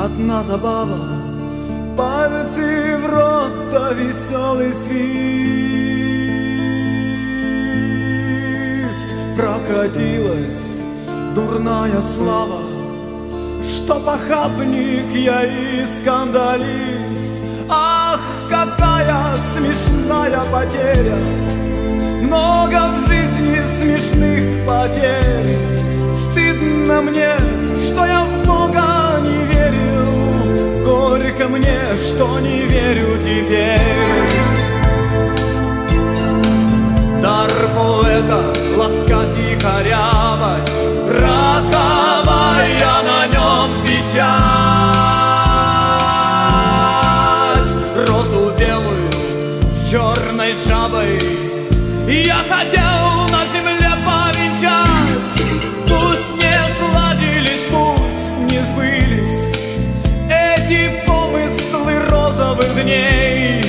Одна забава, пальцы в рот, да веселый свист. Прокатилась дурная слава, что похабник я и скандалист. Ах, какая смешная потеря, много в жизни смешных потерь. Стыдно мне, что я в Бога не верил, горько мне, что не верю теперь. Дар поэта ласкать и корябать, роковая на нем печать. Розу белую с черной жабой я хотел на земле повенчать. Пусть не сладились, пусть не сбылись эти помыслы розовых дней,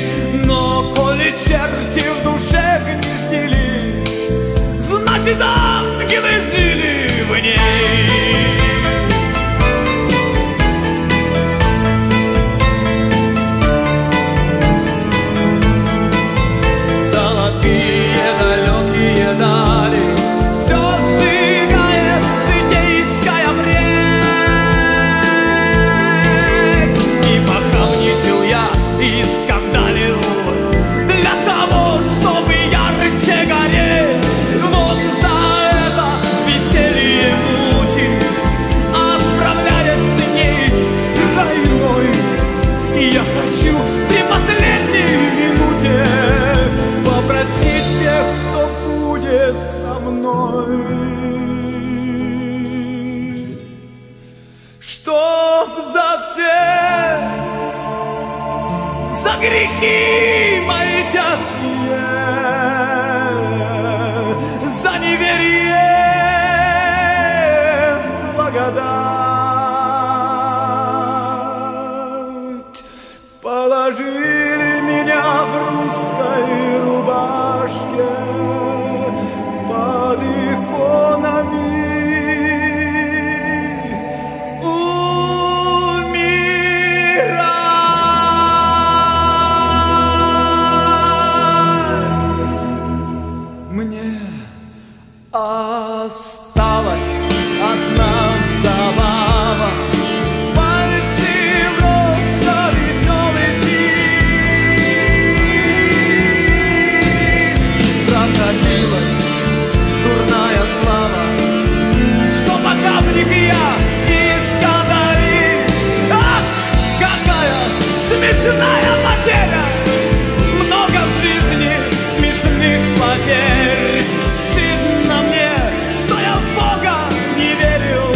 но коли черти в душе гнездились, значит ангелы жили в ней. Золотые далекие дали все сжигает житейская бред. И похабничал я, и скандалил для того, чтобы ярче гореть. Вот за это веселье мути, отправляясь с ней тройной, я хочу при последней минуте попросить тех, кто будет со мной, чтоб за все, за грехи мои тяжкие, за неверие в благодать положили меня в русской рубашке под иконами умирать. Мне осталась одна забава, пальцы в рот, да веселый свист. Прокатилась дурная слава, что похабник я и скандалист. Ах, какая смешная потеря, много в жизни смешных потерь. Стыдно мне, что я в Бога не верил,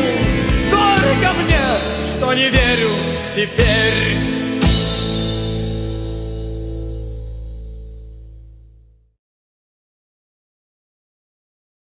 горько мне, что не верю теперь.